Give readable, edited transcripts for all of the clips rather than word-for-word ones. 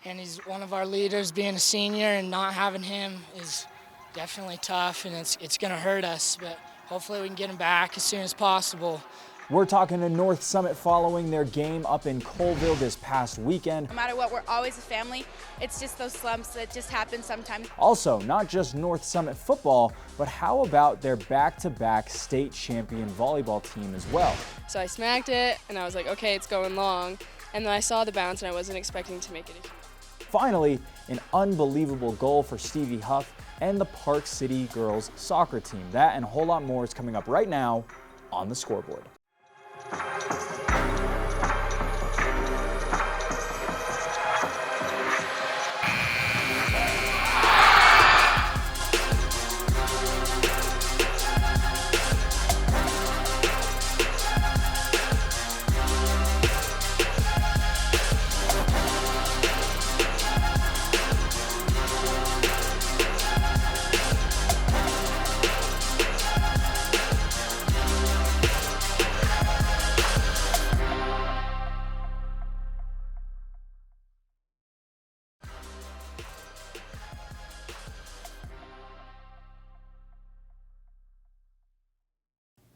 and he's one of our leaders. Being a senior and not having him is definitely tough, and it's going to hurt us, but hopefully we can get him back as soon as possible. We're talking to North Summit following their game up in Colville this past weekend. No matter what, we're always a family. It's just those slumps that just happen sometimes. Also, not just North Summit football, but how about their back-to-back state champion volleyball team as well? So I smacked it, and I was like, okay, it's going long. And then I saw the bounce, and I wasn't expecting to make it. Finally, an unbelievable goal for Stevie Huff and the Park City girls soccer team. That and a whole lot more is coming up right now on the Scoreboard.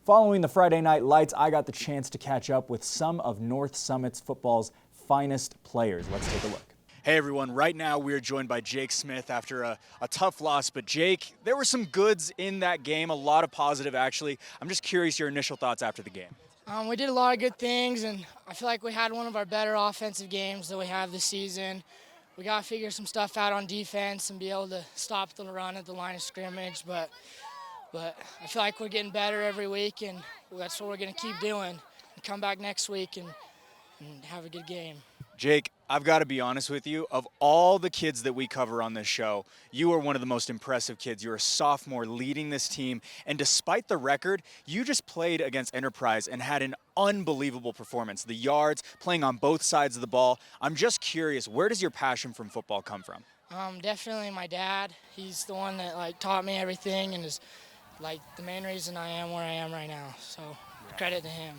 Following the Friday Night Lights, I got the chance to catch up with some of North Summit's football's finest players. Let's take a look. Hey everyone, right now we're joined by Jake Smith after a tough loss, but Jake, there were some goods in that game, a lot of positive actually. I'm just curious your initial thoughts after the game. We did a lot of good things, and I feel like we had one of our better offensive games that we have this season. We got to figure some stuff out on defense and be able to stop the run at the line of scrimmage, but I feel like we're getting better every week, and that's what we're going to keep doing. And come back next week and have a good game. Jake, I've got to be honest with you. Of all the kids that we cover on this show, you are one of the most impressive kids. You're a sophomore leading this team, and despite the record, you just played against Enterprise and had an unbelievable performance. The yards, playing on both sides of the ball. I'm just curious, where does your passion from football come from? Definitely my dad. He's the one that taught me everything and is the main reason I am where I am right now, so credit to him.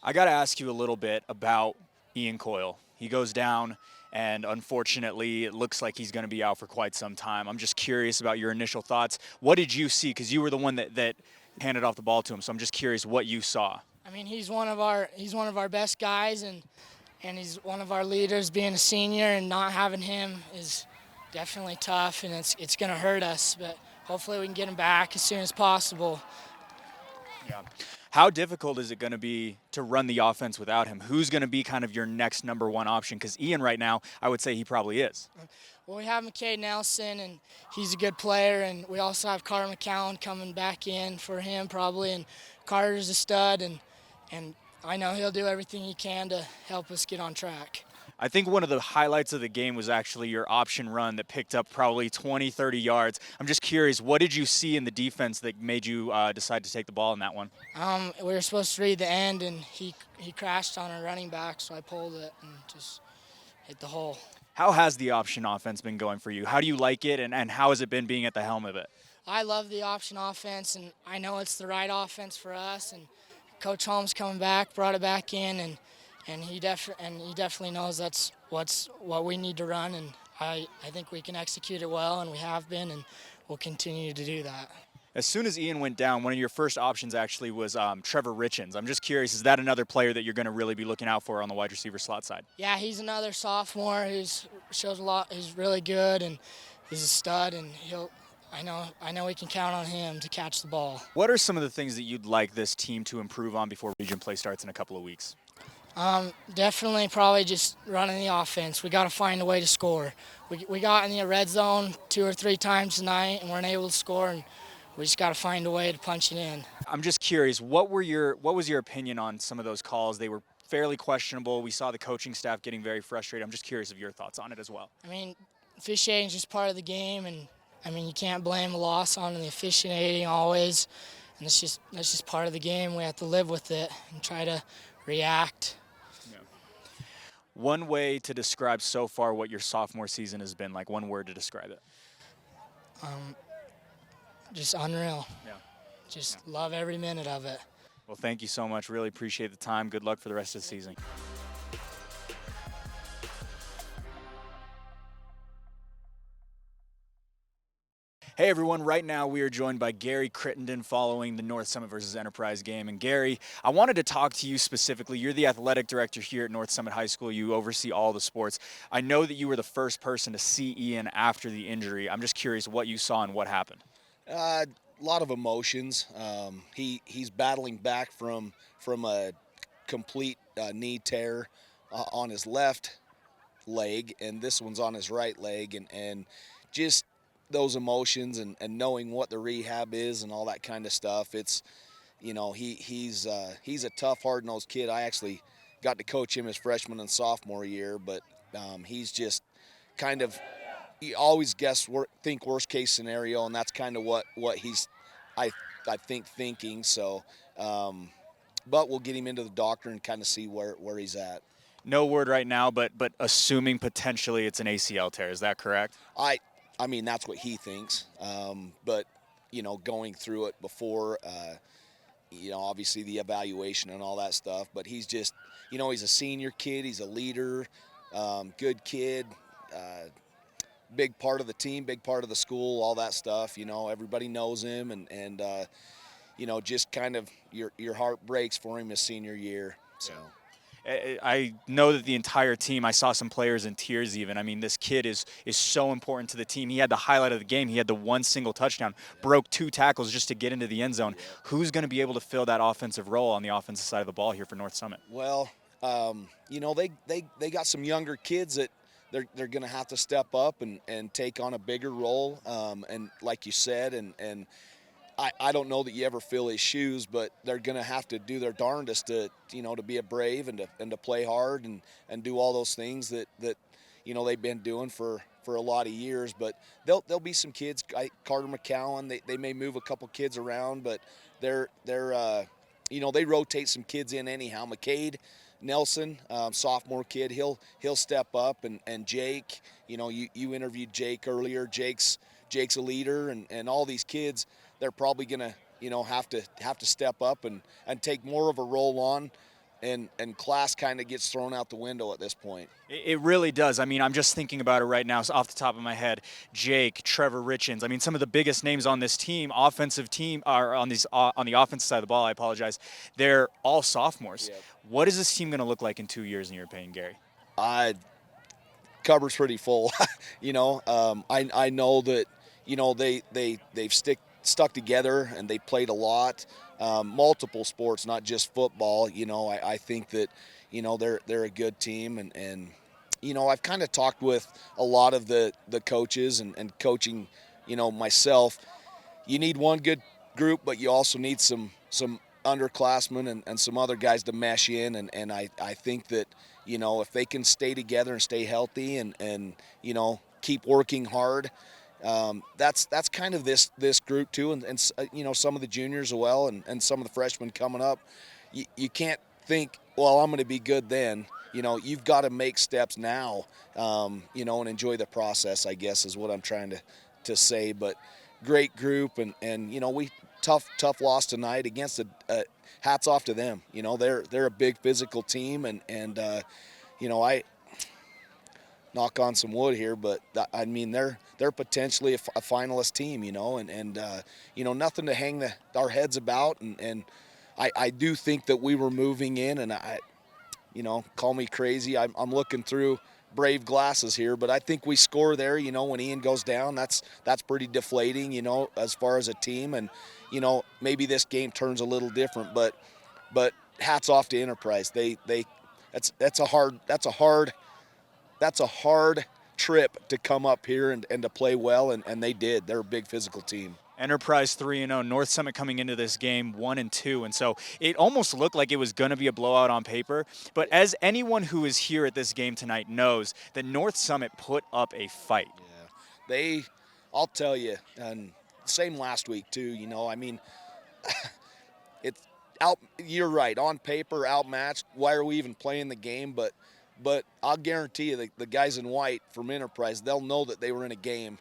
I got to ask you a little bit about Ian Coyle. He goes down, and unfortunately, it looks like he's going to be out for quite some time. I'm just curious about your initial thoughts. What did you see? Because you were the one that handed off the ball to him, so I'm just curious what you saw. I mean, he's one of our best guys, and he's one of our leaders. Being a senior and not having him is definitely tough, and it's going to hurt us, but hopefully we can get him back as soon as possible. Yeah. How difficult is it going to be to run the offense without him? Who's going to be kind of your next number one option? Because Ian right now, I would say he probably is. Well, we have McKay Nelson, and he's a good player, and we also have Carter McCowan coming back in for him probably, and Carter's a stud, and I know he'll do everything he can to help us get on track. I think one of the highlights of the game was actually your option run that picked up probably 20, 30 yards. I'm just curious, what did you see in the defense that made you decide to take the ball in that one? We were supposed to read the end, and he crashed on a running back, so I pulled it and just hit the hole. How has the option offense been going for you? How do you like it, and how has it been being at the helm of it? I love the option offense, and I know it's the right offense for us, and Coach Holmes coming back, brought it back in, and he definitely knows that's what we need to run, and I think we can execute it well, and we have been, and we'll continue to do that. As soon as Ian went down, one of your first options actually was Trevor Richens. I'm just curious, is that another player that you're going to really be looking out for on the wide receiver slot side? Yeah, he's another sophomore who shows a lot. He's really good, and he's a stud, and I know we can count on him to catch the ball. What are some of the things that you'd like this team to improve on before region play starts in a couple of weeks? Definitely probably just running the offense. We got to find a way to score. We got in the red zone 2 or 3 times tonight and weren't able to score, and we just got to find a way to punch it in. I'm just curious, what was your opinion on some of those calls? They were fairly questionable. We saw the coaching staff getting very frustrated. I'm just curious of your thoughts on it as well. I mean, officiating is just part of the game, and I mean, you can't blame a loss on the officiating always, and that's just part of the game. We have to live with it and try to react. One way to describe so far what your sophomore season has been, like one word to describe it. Just unreal. Yeah. Just love every minute of it. Well, thank you so much. Really appreciate the time. Good luck for the rest of the season. Hey everyone, right now we are joined by Gary Crittenden following the North Summit versus Enterprise game. And Gary, I wanted to talk to you specifically. You're the athletic director here at North Summit High School. You oversee all the sports. I know that you were the first person to see Ian after the injury. I'm just curious what you saw and what happened. A lot of emotions. He's battling back from a complete knee tear on his left leg, and this one's on his right leg, and just those emotions and knowing what the rehab is and all that kind of stuff. It's, he's a tough, hard-nosed kid. I actually got to coach him his freshman and sophomore year, but he's just kind of, you always think worst case scenario, and that's kind of what he's I think thinking. So, but we'll get him into the doctor and kind of see where he's at. No word right now, but assuming potentially it's an ACL tear. Is that correct? I mean, that's what he thinks. But going through it before, obviously the evaluation and all that stuff. But he's just, he's a senior kid. He's a leader, good kid, big part of the team, big part of the school, all that stuff. Everybody knows him, and just kind of your heart breaks for him his senior year. So. I know that the entire team, I saw some players in tears even. I mean, this kid is so important to the team. He had the highlight of the game. He had the one single touchdown, broke 2 tackles just to get into the end zone. Who's going to be able to fill that offensive role on the offensive side of the ball here for North Summit? Well, they got some younger kids that they're going to have to step up and take on a bigger role. And like you said, and I don't know that you ever fill his shoes, but they're going to have to do their darndest to be a brave and to play hard and do all those things that they've been doing for a lot of years. But there'll be some kids, Carter McCowan, they may move a couple kids around, but they're they rotate some kids in anyhow. McCade Nelson, sophomore kid, he'll step up, and Jake, you interviewed Jake earlier. Jake's a leader, and all these kids, they're probably going to, have to step up and take more of a role on, and class kind of gets thrown out the window at this point. It really does. I mean, I'm just thinking about it right now off the top of my head. Jake, Trevor Richens. I mean, some of the biggest names on this team, offensive team, are on the offensive side of the ball, I apologize. They're all sophomores. Yep. What is this team going to look like in 2 years in your opinion, Gary? Cupboard's pretty full. I know that, they've stuck together and they played a lot, multiple sports, not just football. I think that, they're a good team, and I've kind of talked with a lot of the coaches and coaching, myself. You need one good group, but you also need some underclassmen and some other guys to mesh in, and I think that, if they can stay together and stay healthy and keep working hard, that's kind of this group too, and some of the juniors as well, and some of the freshmen coming up. You can't think, well, I'm going to be good then. You've got to make steps now, and enjoy the process, I guess, is what I'm trying to say. But great group, and we tough loss tonight against hats off to them. They're a big physical team, and I knock on some wood here, but I mean they're potentially a finalist team, and nothing to hang our heads about, and I do think that we were moving in, and call me crazy, I'm looking through brave glasses here, but I think we score there. When Ian goes down, that's pretty deflating, as far as a team, and maybe this game turns a little different, but hats off to Enterprise. That's a hard trip to come up here and to play well, and they did. They're a big physical team. Enterprise 3-0, North Summit coming into this game 1-2, and so it almost looked like it was going to be a blowout on paper. But as anyone who is here at this game tonight knows, that North Summit put up a fight. Yeah, I'll tell you, and same last week too. I mean, it's out. You're right, on paper outmatched. Why are we even playing the game? But I'll guarantee you the guys in white from Enterprise, they'll know that they were in a game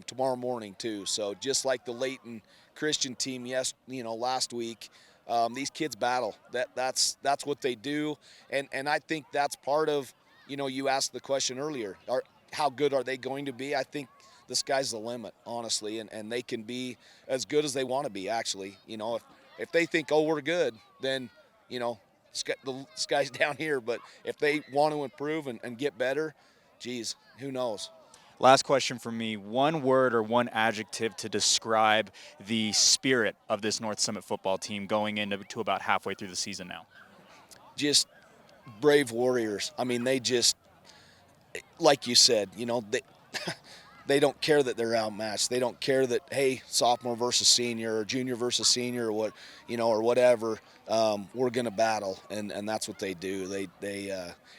tomorrow morning too. So just like the Layton Christian team last week, these kids battle. That's what they do, and I think that's part of, you asked the question earlier, how good are they going to be? I think the sky's the limit, honestly, and they can be as good as they want to be, actually. You know, if they think, oh, we're good, then, you know, the sky's down here. But if they want to improve and get better, geez, who knows? Last question from me. One word or one adjective to describe the spirit of this North Summit football team going into about halfway through the season now. Just brave warriors. I mean, they just, like you said, you know, they don't care that they're outmatched. They don't care that, hey, sophomore versus senior or junior versus senior or what, you know, or whatever. We're going to battle, and that's what they do.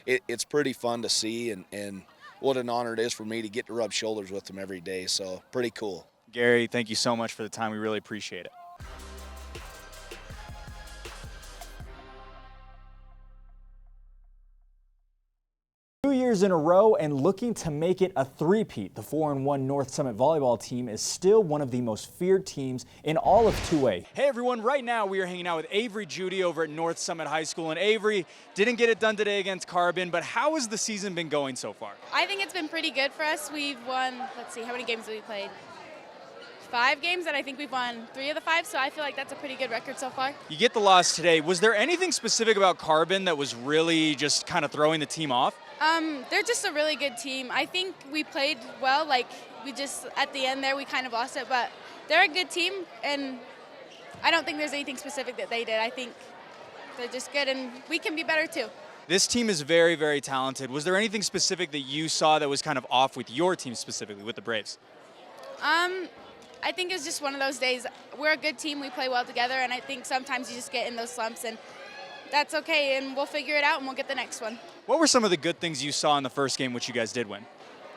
It's pretty fun to see, and what an honor it is for me to get to rub shoulders with them every day. So pretty cool. Gary, thank you so much for the time. We really appreciate it. 2 years in a row and looking to make it a three-peat, the 4-1 North Summit volleyball team is still one of the most feared teams in all of 2A. Hey everyone, right now we are hanging out with Avery Judy over at North Summit High School. And Avery, didn't get it done today against Carbon, but how has the season been going so far? I think it's been pretty good for us. We've won, let's see, how many games have we played? 5 games, and I think we've won 3 of the 5, so I feel like that's a pretty good record so far. You get the loss today. Was there anything specific about Carbon that was really just kind of throwing the team off? They're just a really good team. I think we played well. Like, we just, at the end there, we kind of lost it. But they're a good team, and I don't think there's anything specific that they did. I think they're just good, and we can be better too. This team is very, very talented. Was there anything specific that you saw that was kind of off with your team specifically, with the Braves? I think it's just one of those days. We're a good team. We play well together, and I think sometimes you just get in those slumps, and that's okay, and we'll figure it out, and we'll get the next one. What were some of the good things you saw in the first game, which you guys did win?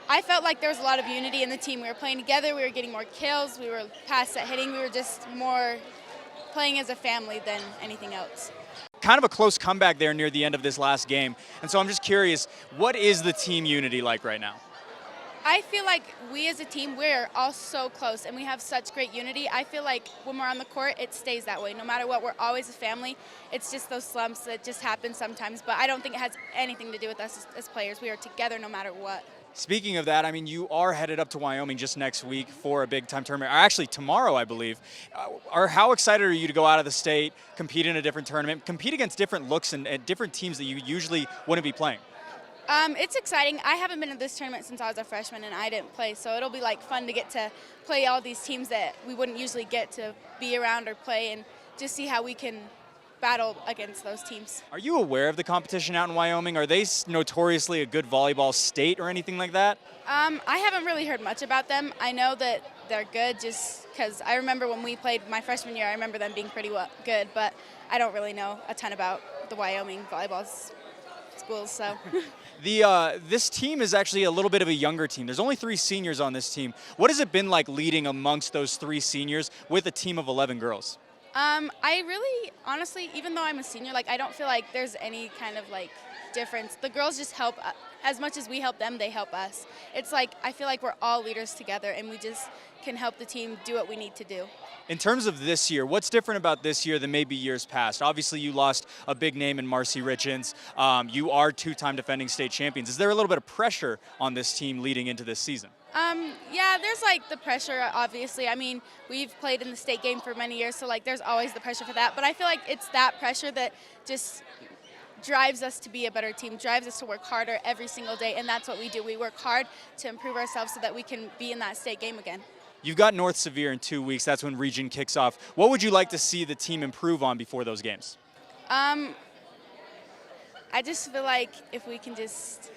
I felt like there was a lot of unity in the team. We were playing together. We were getting more kills. We were past set hitting. We were just more playing as a family than anything else. Kind of a close comeback there near the end of this last game. And so I'm just curious, what is the team unity like right now? I feel like we as a team, we're all so close, and we have such great unity. I feel like when we're on the court, it stays that way. No matter what, we're always a family. It's just those slumps that just happen sometimes, but I don't think it has anything to do with us as players. We are together no matter what. Speaking of that, I mean, you are headed up to Wyoming just next week for a big-time tournament, or actually tomorrow, I believe. How excited are you to go out of the state, compete in a different tournament, compete against different looks and different teams that you usually wouldn't be playing? It's exciting. I haven't been at this tournament since I was a freshman, and I didn't play, so it'll be like fun to get to play all these teams that we wouldn't usually get to be around or play, and just see how we can battle against those teams. Are you aware of the competition out in Wyoming? Are they notoriously a good volleyball state or anything like that? I haven't really heard much about them. I know that they're good just because I remember when we played my freshman year, I remember them being pretty good, but I don't really know a ton about the Wyoming volleyball schools, so. This team is actually a little bit of a younger team. There's only 3 seniors on this team. What has it been like leading amongst those 3 seniors with a team of 11 girls? I really, honestly, even though I'm a senior, like, I don't feel like there's any kind of like difference. The girls just help, as much as we help them, they help us. It's like, I feel like we're all leaders together, and we just can help the team do what we need to do. In terms of this year, what's different about this year than maybe years past? Obviously, you lost a big name in Marcy Richens. You are 2-time defending state champions. Is there a little bit of pressure on this team leading into this season? Yeah, there's like the pressure, obviously. I mean, we've played in the state game for many years, so like there's always the pressure for that. But I feel like it's that pressure that just drives us to be a better team, drives us to work harder every single day, and that's what we do. We work hard to improve ourselves so that we can be in that state game again. You've got North Sevier in 2 weeks. That's when region kicks off. What would you like to see the team improve on before those games? I just feel like if we can just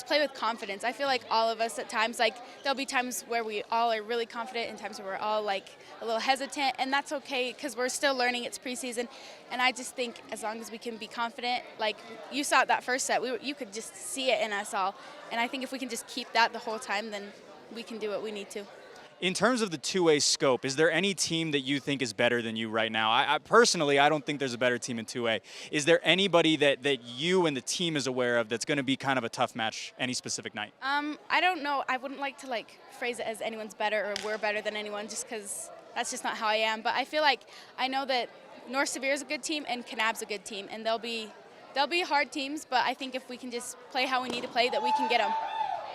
play with confidence. I feel like all of us at times, like there'll be times where we all are really confident and times where we're all like a little hesitant, and that's okay because we're still learning. It's preseason, and I just think as long as we can be confident, like you saw it that first set, you could just see it in us all, and I think if we can just keep that the whole time, then we can do what we need to. In terms of the 2A scope, is there any team that you think is better than you right now? I personally, I don't think there's a better team in 2A. Is there anybody that you and the team is aware of that's going to be kind of a tough match any specific night? I don't know. I wouldn't like to like phrase it as anyone's better or we're better than anyone, just because that's just not how I am. But I feel like I know that North Sevier is a good team and Kanab's a good team, and they'll be hard teams. But I think if we can just play how we need to play, that we can get them.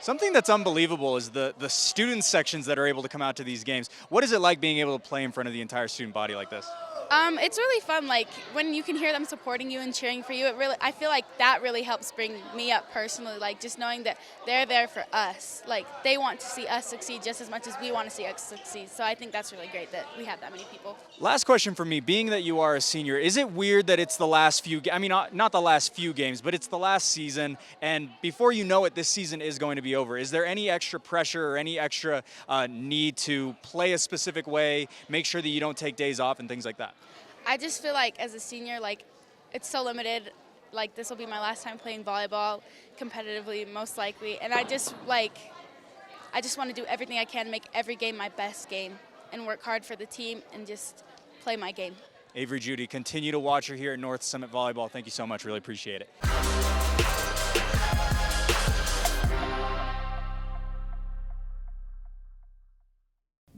Something that's unbelievable is the student sections that are able to come out to these games. What is it like being able to play in front of the entire student body like this? It's really fun. Like when you can hear them supporting you and cheering for you, I feel like that really helps bring me up personally. Like just knowing that they're there for us. Like they want to see us succeed just as much as we want to see us succeed. So I think that's really great that we have that many people. Last question for me, being that you are a senior, is it weird that it's the last few, I mean, not the last few games, but it's the last season, and before you know it, this season is going to be over. Is there any extra pressure or any extra need to play a specific way, make sure that you don't take days off and things like that? I just feel like as a senior, like it's so limited. Like this will be my last time playing volleyball competitively, most likely. And I just want to do everything I can to make every game my best game and work hard for the team and just play my game. Avery, Judy, continue to watch her here at North Summit Volleyball. Thank you so much. Really appreciate it.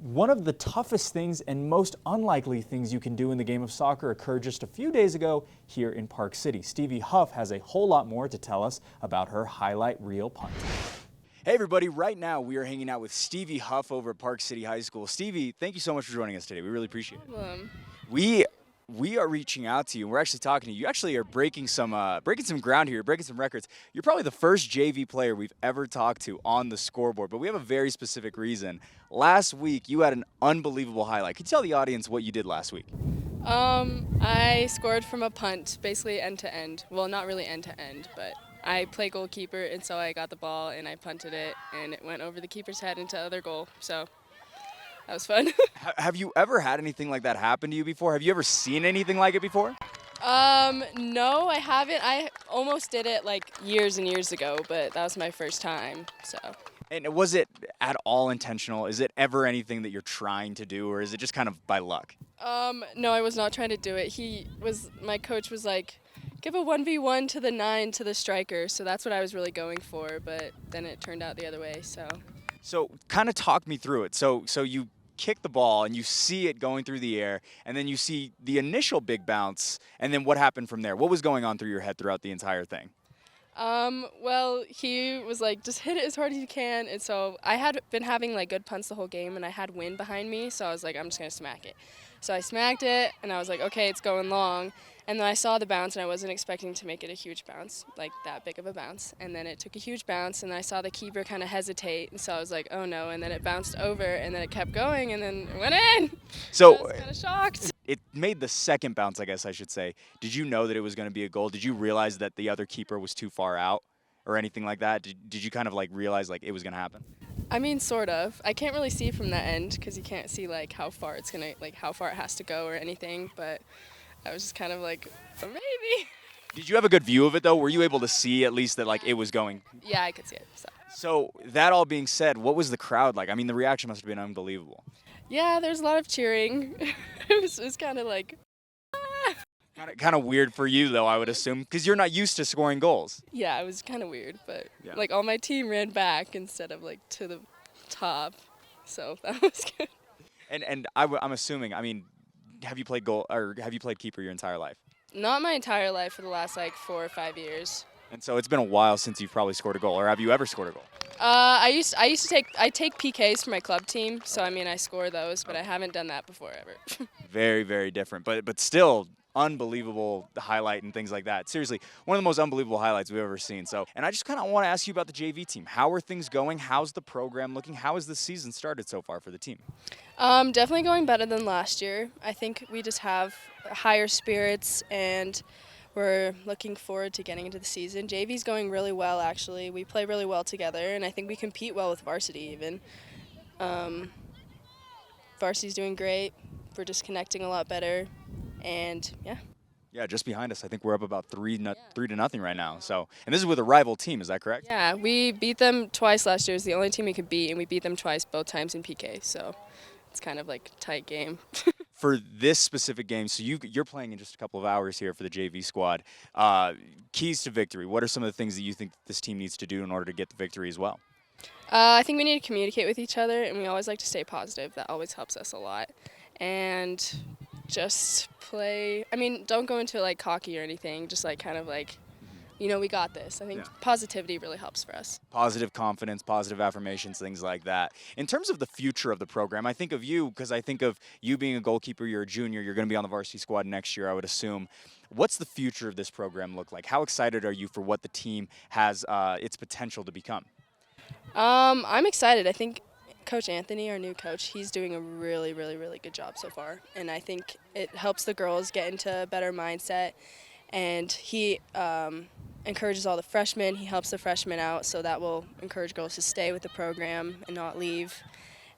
One of the toughest things and most unlikely things you can do in the game of soccer occurred just a few days ago here in Park City. Stevie Huff has a whole lot more to tell us about her highlight reel punt. Hey everybody, right now we are hanging out with Stevie Huff over at Park City High School. Stevie, thank you so much for joining us today. We really appreciate it. We are reaching out to you. We're actually talking to you. You actually are breaking some ground here, breaking some records. You're probably the first JV player we've ever talked to on the scoreboard, but we have a very specific reason. Last week, you had an unbelievable highlight. Can you tell the audience what you did last week? I scored from a punt, basically end to end. Well, not really end to end, but I play goalkeeper, and so I got the ball and I punted it, and it went over the keeper's head into other goal. So that was fun. Have you ever had anything like that happen to you before? Have you ever seen anything like it before? No, I haven't. I almost did it like years and years ago, but that was my first time, so. And was it at all intentional? Is it ever anything that you're trying to do, or is it just kind of by luck? No, I was not trying to do it. My coach was like, give a 1v1 to the 9 to the striker, so that's what I was really going for, but then it turned out the other way, so. So kind of talk me through it. So you kick the ball and you see it going through the air, and then you see the initial big bounce, and then what happened from there? What was going on through your head throughout the entire thing? Well, he was like, just hit it as hard as you can, and so I had been having like good punts the whole game, and I had wind behind me, so I was like, I'm just gonna smack it. So I smacked it, and I was like, okay, it's going long. And then I saw the bounce, and I wasn't expecting to make it a huge bounce, like that big of a bounce. And then it took a huge bounce, and I saw the keeper kind of hesitate, and so I was like, oh no. And then it bounced over, and then it kept going, and then it went in. So I was kind of shocked. It made the second bounce, I guess I should say. Did you know that it was going to be a goal? Did you realize that the other keeper was too far out or anything like that? Did you kind of like realize like it was going to happen? I mean, sort of. I can't really see from that end because you can't see like how far it's gonna, like how far it has to go or anything. But I was just kind of like, oh, maybe. Did you have a good view of it though? Were you able to see at least that like it was going? Yeah, I could see it. So that all being said, what was the crowd like? I mean, the reaction must have been unbelievable. Yeah, there's a lot of cheering. it was kind of like. Kind of weird for you though, I would assume, because you're not used to scoring goals. Yeah, it was kind of weird, but like all my team ran back instead of like to the top, so that was good. And I'm assuming, I mean, have you played goal or have you played keeper your entire life? Not my entire life, for the last like 4 or 5 years. And so it's been a while since you've probably scored a goal, or have you ever scored a goal? I used to take PKs for my club team, so I mean I score those, but I haven't done that before ever. Very, very different, but still unbelievable highlight and things like that. Seriously, one of the most unbelievable highlights we've ever seen. So, and I just kind of want to ask you about the JV team. How are things going? How's the program looking? How has the season started so far for the team? Definitely going better than last year. I think we just have higher spirits, and we're looking forward to getting into the season. JV's going really well, actually. We play really well together, and I think we compete well with varsity even. Varsity's doing great. We're just connecting a lot better. And yeah, just behind us. I think we're up about 3-0 right now. So, and this is with a rival team. Is that correct? Yeah, we beat them twice last year. It was the only team we could beat, and we beat them twice, both times in PK. So, it's kind of like a tight game. For this specific game, so you're playing in just a couple of hours here for the JV squad. Keys to victory. What are some of the things that you think this team needs to do in order to get the victory as well? I think we need to communicate with each other, and we always like to stay positive. That always helps us a lot. And just play. I mean, don't go into like cocky or anything. Just like kind of like we got this. I think positivity really helps for us. Positive confidence, positive affirmations, things like that. In terms of the future of the program, I think of you because I think of you being a goalkeeper. You're a junior. You're going to be on the varsity squad next year, I would assume. What's the future of this program look like? How excited are you for what the team has its potential to become? I'm excited. I think Coach Anthony, our new coach, he's doing a really, really, really good job so far. And I think it helps the girls get into a better mindset. And he encourages all the freshmen. He helps the freshmen out, so that will encourage girls to stay with the program and not leave.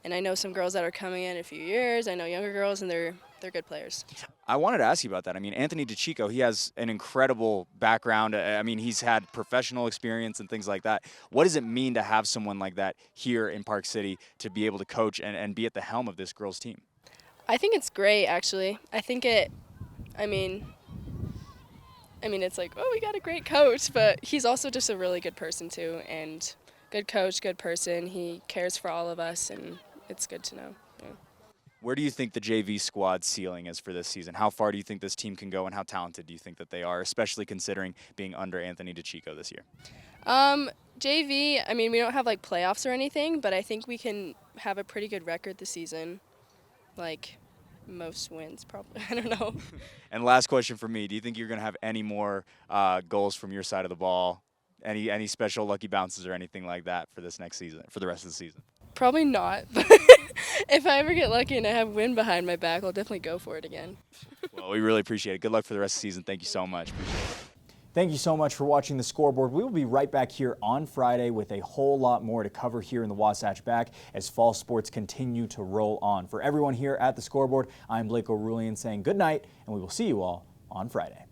And I know some girls that are coming in a few years. I know younger girls, and they're good players. I wanted to ask you about that. I mean, Anthony DeChico, he has an incredible background. I mean, he's had professional experience and things like that. What does it mean to have someone like that here in Park City to be able to coach and be at the helm of this girls' team? I think it's great, actually. I think it's like, oh, we got a great coach, but he's also just a really good person too, and good coach, good person. He cares for all of us, and it's good to know. Yeah. Where do you think the JV squad ceiling is for this season? How far do you think this team can go, and how talented do you think that they are, especially considering being under Anthony DeChico this year? JV, we don't have like playoffs or anything, but I think we can have a pretty good record this season, like most wins probably. I don't know. And last question for me, do you think you're going to have any more goals from your side of the ball? Any special lucky bounces or anything like that for this next season, for the rest of the season? Probably not, but if I ever get lucky and I have wind behind my back, I'll definitely go for it again. Well, we really appreciate it. Good luck for the rest of the season. Thank you so much. Appreciate it. Thank you so much for watching the Scoreboard. We will be right back here on Friday with a whole lot more to cover here in the Wasatch Back as fall sports continue to roll on. For everyone here at the Scoreboard, I'm Blake O'Rulian saying good night, and we will see you all on Friday.